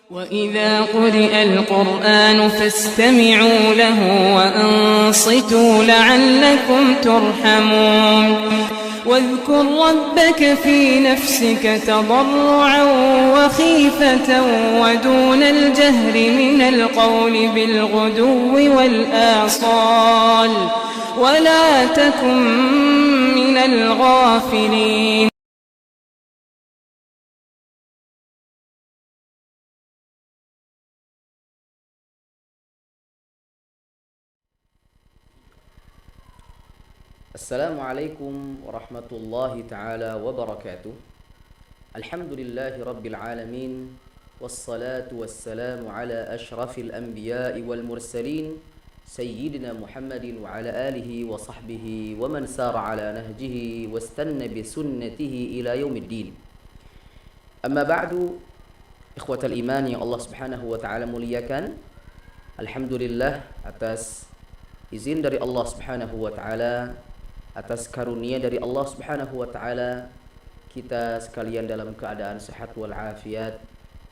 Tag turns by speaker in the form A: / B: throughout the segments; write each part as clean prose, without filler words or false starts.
A: وإذا قرئ القرآن فاستمعوا له وأنصتوا لعلكم ترحمون واذكر ربك في نفسك تضرعا وخيفة ودون الجهر من القول بالغدو والآصال ولا تكن من الغافلين.
B: Assalamualaikum warahmatullahi ta'ala wabarakatuh. Alhamdulillahi rabbil alamin. Wassalatu wassalamu ala ashrafil anbiya'i wal mursalin Sayyidina Muhammadin wa ala alihi wa sahbihi wa man sara ala nahjihi wastanna bi sunnatihi ila yaumiddin. Amma ba'du, ikhwatal iman yang Allah subhanahu wa ta'ala muliakan. Alhamdulillah atas izin dari Allah subhanahu wa ta'ala, atas karunia dari Allah subhanahu wa ta'ala, kita sekalian dalam keadaan sehat walafiat,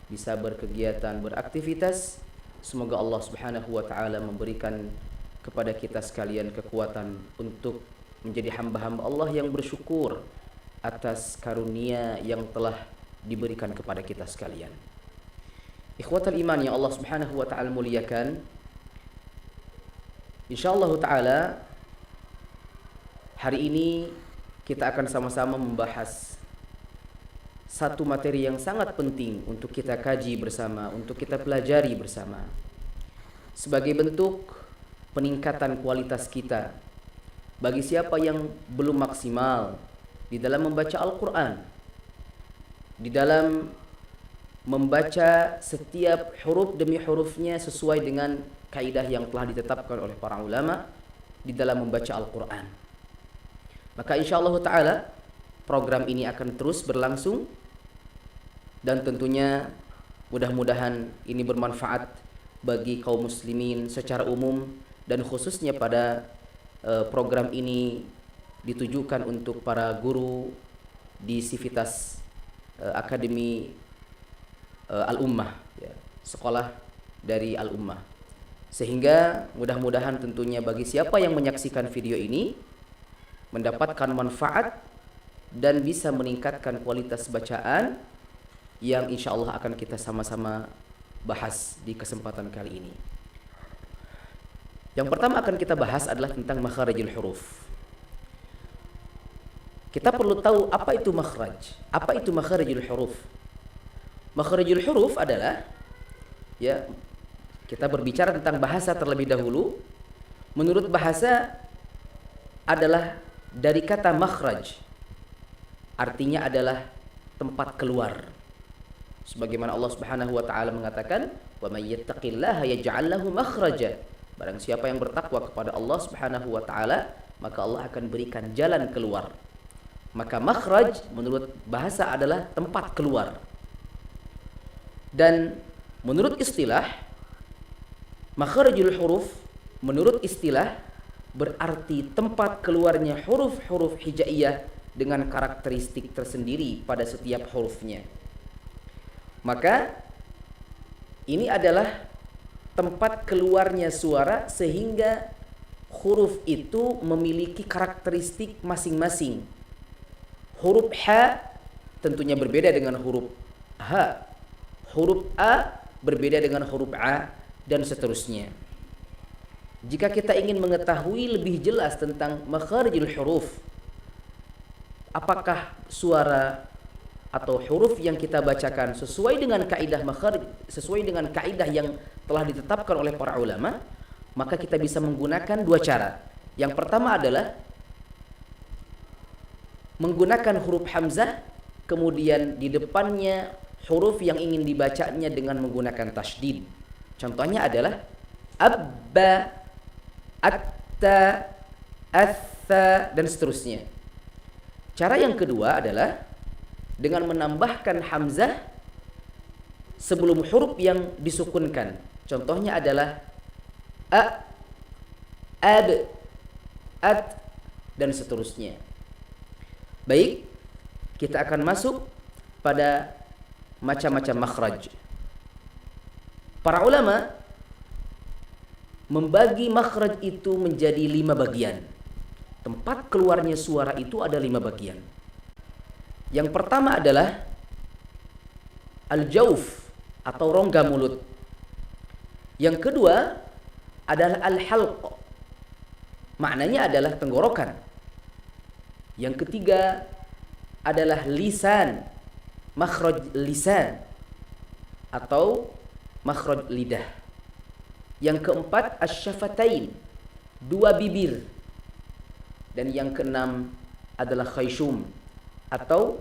B: bisa berkegiatan, beraktivitas. Semoga Allah subhanahu wa ta'ala memberikan kepada kita sekalian kekuatan untuk menjadi hamba-hamba Allah yang bersyukur atas karunia yang telah diberikan kepada kita sekalian. Ikhwatal iman yang Allah subhanahu wa ta'ala muliakan, insyaallah ta'ala hari ini kita akan sama-sama membahas satu materi yang sangat penting untuk kita kaji bersama, untuk kita pelajari bersama, sebagai bentuk peningkatan kualitas kita bagi siapa yang belum maksimal di dalam membaca Al-Quran, di dalam membaca setiap huruf demi hurufnya sesuai dengan kaidah yang telah ditetapkan oleh para ulama di dalam membaca Al-Quran. Maka insyaallah ta'ala program ini akan terus berlangsung, dan tentunya mudah-mudahan ini bermanfaat bagi kaum muslimin secara umum, dan khususnya pada program ini ditujukan untuk para guru di Sivitas Akademi Al-Ummah, ya, sekolah dari Al-Ummah. Sehingga mudah-mudahan tentunya bagi siapa yang menyaksikan video ini mendapatkan manfaat dan bisa meningkatkan kualitas bacaan yang insya Allah akan kita sama-sama bahas di kesempatan kali ini. Yang pertama akan kita bahas adalah tentang makharijul huruf. Kita perlu tahu apa itu makhraj, apa itu makharijul huruf. Makharijul huruf adalah, ya, kita berbicara tentang bahasa terlebih dahulu. Menurut bahasa adalah dari kata makhraj, artinya adalah tempat keluar. Sebagaimana Allah Subhanahu wa taala mengatakan, "Wa may yattaqillaha yaj'al lahu makhraja." Barang siapa yang bertakwa kepada Allah Subhanahu wa taala, maka Allah akan berikan jalan keluar. Maka makhraj menurut bahasa adalah tempat keluar. Dan menurut istilah, makharijul huruf menurut istilah berarti tempat keluarnya huruf-huruf hijaiyah dengan karakteristik tersendiri pada setiap hurufnya. Maka ini adalah tempat keluarnya suara sehingga huruf itu memiliki karakteristik masing-masing. Huruf H tentunya berbeda dengan huruf H. Huruf A berbeda dengan huruf A, dan seterusnya. Jika kita ingin mengetahui lebih jelas tentang makharijul huruf, apakah suara atau huruf yang kita bacakan sesuai dengan kaidah makharij, sesuai dengan kaidah yang telah ditetapkan oleh para ulama, maka kita bisa menggunakan dua cara. Yang pertama adalah menggunakan huruf hamzah, kemudian di depannya huruf yang ingin dibacanya dengan menggunakan tasydid. Contohnya adalah abba, atta, atha, dan seterusnya. Cara yang kedua adalah dengan menambahkan hamzah sebelum huruf yang disukunkan. Contohnya adalah a, ab, at, dan seterusnya. Baik, kita akan masuk pada macam-macam makhraj. Para ulama membagi makhraj itu menjadi 5 bagian. Tempat keluarnya suara itu ada 5 bagian. Yang pertama adalah al-jauf atau rongga mulut. Yang kedua adalah al-halq. Maknanya adalah tenggorokan. Yang ketiga adalah lisan, makhraj lisan atau makhraj lidah. Yang keempat asy-syafatain, 2 bibir. Dan yang keenam adalah khayshum atau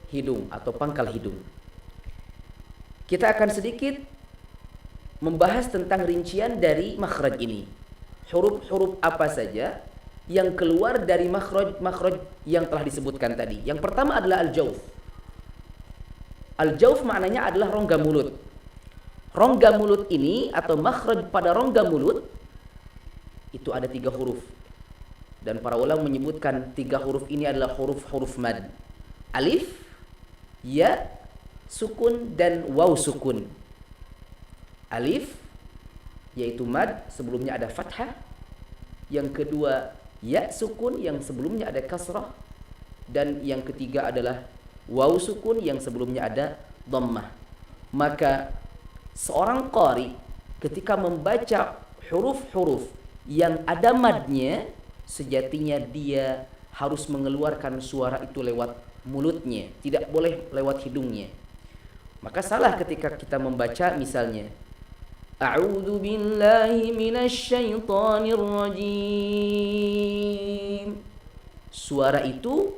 B: hidung atau pangkal hidung. Kita akan sedikit membahas tentang rincian dari makhraj ini. Huruf-huruf apa saja yang keluar dari makhraj yang telah disebutkan tadi. Yang pertama adalah al-jauf. Al-jauf maknanya adalah rongga mulut. Rongga mulut ini atau makhraj pada rongga mulut itu ada 3 huruf. Dan para ulama menyebutkan 3 huruf ini adalah huruf-huruf mad. Alif, ya, sukun, dan waw sukun. Alif yaitu mad, sebelumnya ada fathah. Yang kedua ya sukun, yang sebelumnya ada kasrah. Dan yang ketiga adalah waw sukun, yang sebelumnya ada dhammah. Maka seorang qari ketika membaca huruf-huruf yang ada madnya, sejatinya dia harus mengeluarkan suara itu lewat mulutnya, tidak boleh lewat hidungnya. Maka salah ketika kita membaca misalnya A'udzu billahi minasyaitonir rajim. Suara itu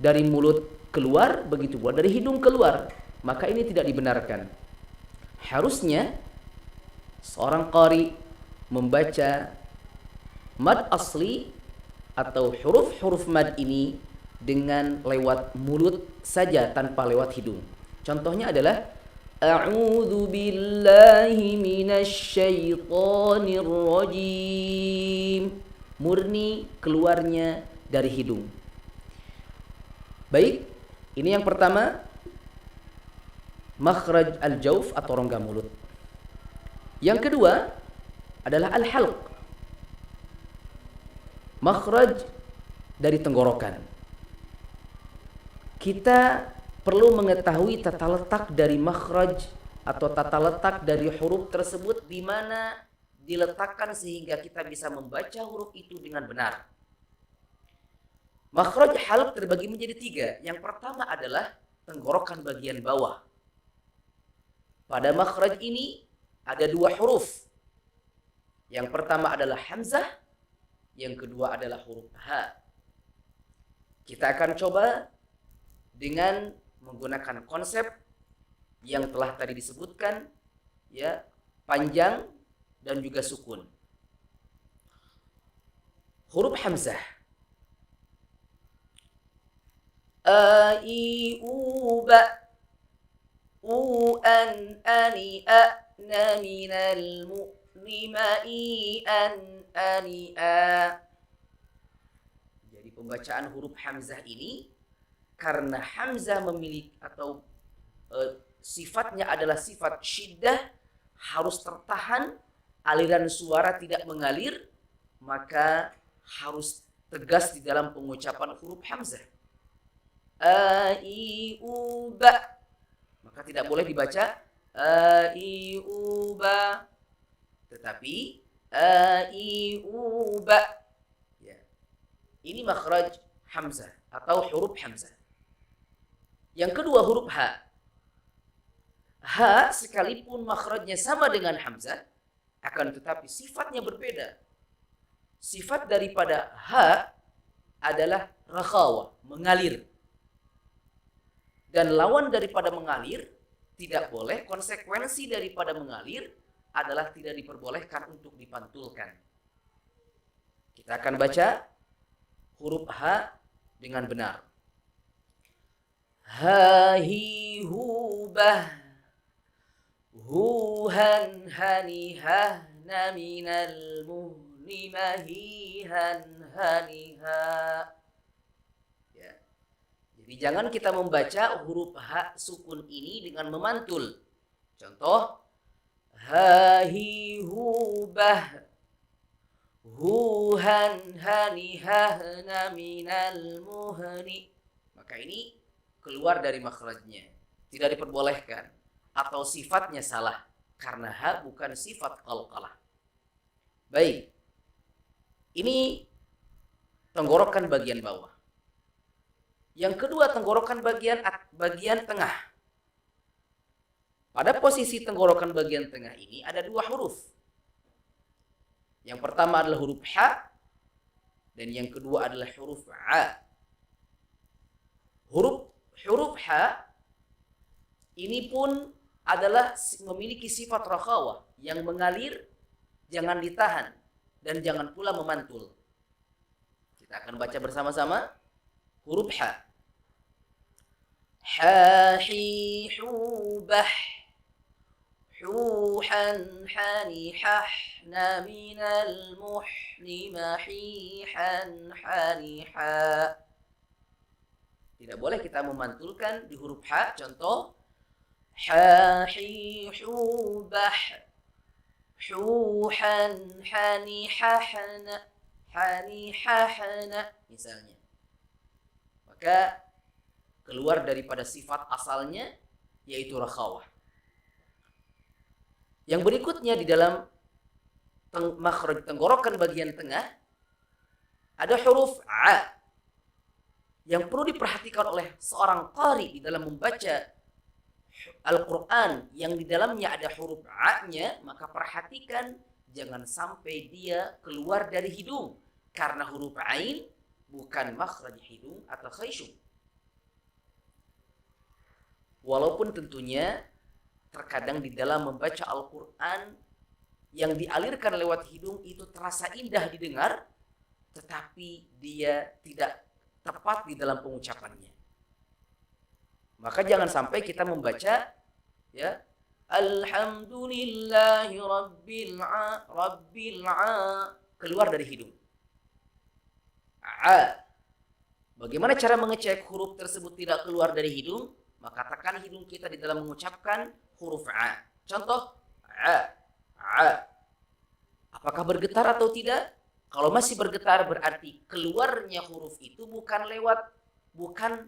B: dari mulut keluar, begitu pula dari hidung keluar. Maka ini tidak dibenarkan. Harusnya seorang qari membaca mad asli atau huruf-huruf mad ini dengan lewat mulut saja tanpa lewat hidung. Contohnya adalah A'udzu billahi minasyaitonir rajim. Murni keluarnya dari hidung. Baik, ini yang pertama, makhraj al-jauf atau rongga mulut. Yang kedua adalah al-halq, makhraj dari tenggorokan. Kita perlu mengetahui tata letak dari makhraj atau tata letak dari huruf tersebut, di mana diletakkan sehingga kita bisa membaca huruf itu dengan benar. Makhraj halq terbagi menjadi 3. Yang pertama adalah tenggorokan bagian bawah. Pada makhraj ini ada 2 huruf. Yang pertama adalah hamzah, yang kedua adalah huruf ha. Kita akan coba dengan menggunakan konsep yang telah tadi disebutkan, ya, panjang dan juga sukun. Huruf hamzah. A i u ba u an ani a na minal mu'lima i an ani a. Jadi pembacaan huruf hamzah ini, karena hamzah memiliki atau sifatnya adalah sifat syiddah, harus tertahan, aliran suara tidak mengalir, maka harus tegas di dalam pengucapan huruf hamzah. A i u ba, maka tidak boleh dibaca a i u ba, tetapi a i u ba, ya. Ini makhraj hamzah atau huruf hamzah. Yang kedua huruf ha. Ha sekalipun makhrajnya sama dengan hamzah, akan tetapi sifatnya berbeda. Sifat daripada ha adalah rakhawa, mengalir. Dan lawan daripada mengalir tidak boleh, konsekuensi daripada mengalir adalah tidak diperbolehkan untuk dipantulkan. Kita akan baca huruf ha dengan benar. Ha hi hu bah hu han hani ha na minal muhlima hi han hani ha. Ya. Jadi jangan kita membaca huruf ha sukun ini dengan memantul. Contoh ha hi hu bah, hu han hani hahna minal muhni. Maka ini keluar dari makhrajnya, tidak diperbolehkan, atau sifatnya salah karena ha bukan sifat qalqalah. Baik, ini tenggorokan bagian bawah. Yang kedua, tenggorokan bagian tengah. Pada posisi tenggorokan bagian tengah ini ada dua huruf. Yang pertama adalah huruf ha, dan yang kedua adalah huruf a. Huruf ha ini pun adalah memiliki sifat rakhawah, yang mengalir, jangan ditahan, dan jangan pula memantul. Kita akan baca bersama-sama huruf ha. Ha hi hu bah, hu han hani hahna minal muhni mahi han hani ha. Tidak boleh kita memantulkan di huruf ha. Contoh, ha hi hu bah, hu han hani hahna hani hahna misalnya. Maka keluar daripada sifat asalnya, yaitu rakhawah. Yang berikutnya di dalam makhraj tenggorokan bagian tengah ada huruf a, yang perlu diperhatikan oleh seorang qari di dalam membaca Al-Quran yang di dalamnya ada huruf a-nya. Maka perhatikan jangan sampai dia keluar dari hidung, karena huruf ain bukan makhraj hidung atau khayshum. Walaupun tentunya terkadang di dalam membaca Al-Quran yang dialirkan lewat hidung itu terasa indah didengar, tetapi dia tidak tepat di dalam pengucapannya. Maka jangan sampai kita membaca ya alhamdulillahi rabbil keluar dari hidung. Bagaimana cara mengecek huruf tersebut tidak keluar dari hidung? Maka tekan hidung kita di dalam mengucapkan huruf a. Contoh, a. Apakah bergetar atau tidak? Kalau masih bergetar berarti keluarnya huruf itu bukan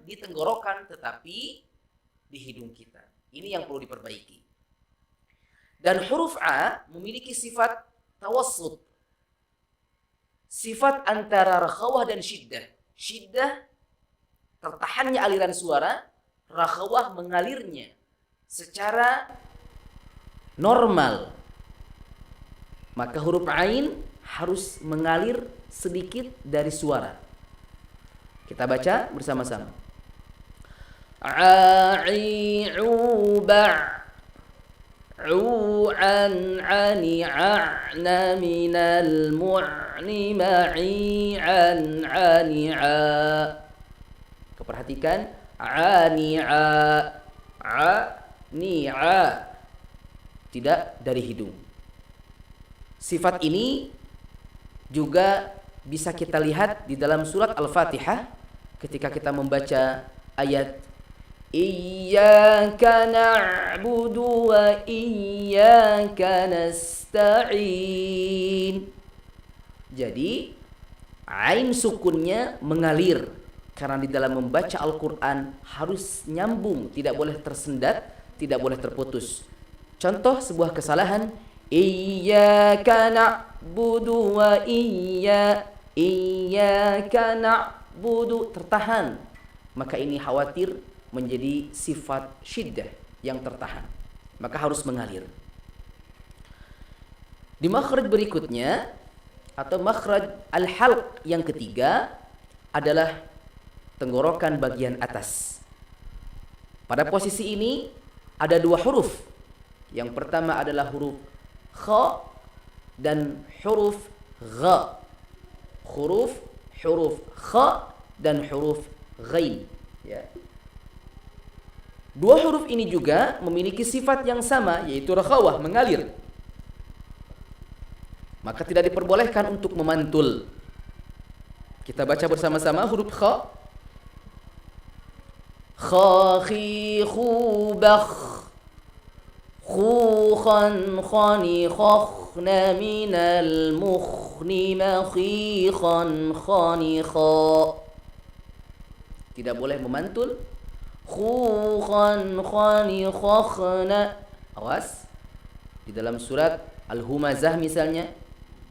B: di tenggorokan, tetapi di hidung kita. Ini yang perlu diperbaiki. Dan huruf a memiliki sifat tawassut. Sifat antara rakhawah dan syiddah. Syiddah tertahannya aliran suara, rakhawah mengalirnya secara normal. Maka huruf ain harus mengalir sedikit dari suara. Kita baca bersama-sama. A'i'uba' u'an 'ani 'a'na minal mu'ni ma'i'an 'ani'a. Perhatikan 'ani'a, 'ani'a, tidak dari hidung. Sifat ini juga bisa kita lihat di dalam surat Al-Fatihah ketika kita membaca ayat Iyyaka na'budu wa iyyaka nasta'in. Jadi ain sukunnya mengalir, karena di dalam membaca Al-Quran harus nyambung, tidak boleh tersendat, tidak boleh terputus. Contoh sebuah kesalahan, Iyyaka na'budu wa iyyaka na'budu, tertahan. Maka ini khawatir menjadi sifat syiddah yang tertahan, maka harus mengalir. Di makhraj berikutnya atau makhraj al-halq yang ketiga adalah tenggorokan bagian atas. Pada posisi ini ada dua huruf. Yang pertama adalah huruf kha dan huruf gha. Huruf kha dan huruf ghain, ya. Dua huruf ini juga memiliki sifat yang sama, yaitu rakhawah, mengalir. Maka tidak diperbolehkan untuk memantul. Kita baca bersama-sama huruf kha. Kha khi khu bakh. khukhan khani khokhna minal mukhni makhikhan khani kha. Tidak boleh memantul. Khukhan khani khokhna. Awas. Di dalam surat Al-Humazah misalnya,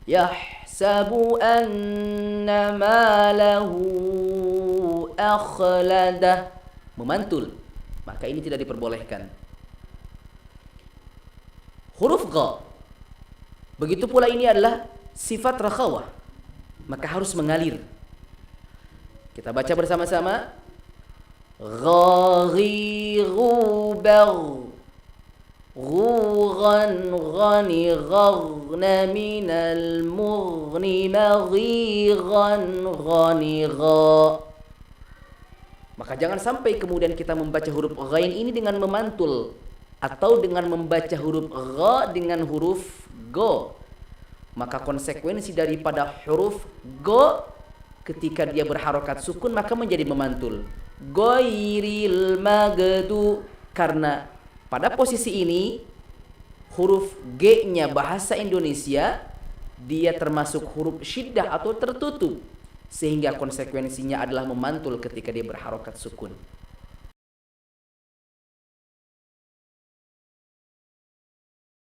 B: yahsabu anna malahu akhladah, memantul, maka ini tidak diperbolehkan. Huruf gha, begitu pula ini adalah sifat rakhawah, maka harus mengalir. Kita baca bersama-sama. Ghaghiru bagh, ghughan ghani ghaghna minal mughni maghighan ghani gha. Maka jangan sampai kemudian kita membaca huruf ghain ini dengan memantul, atau dengan membaca huruf gha dengan huruf go. Maka konsekuensi daripada huruf go ketika dia berharokat sukun maka menjadi memantul. Ghairil magdu, karena pada posisi ini huruf G-nya bahasa Indonesia dia termasuk huruf syiddah atau tertutup, sehingga konsekuensinya adalah memantul ketika dia berharokat sukun.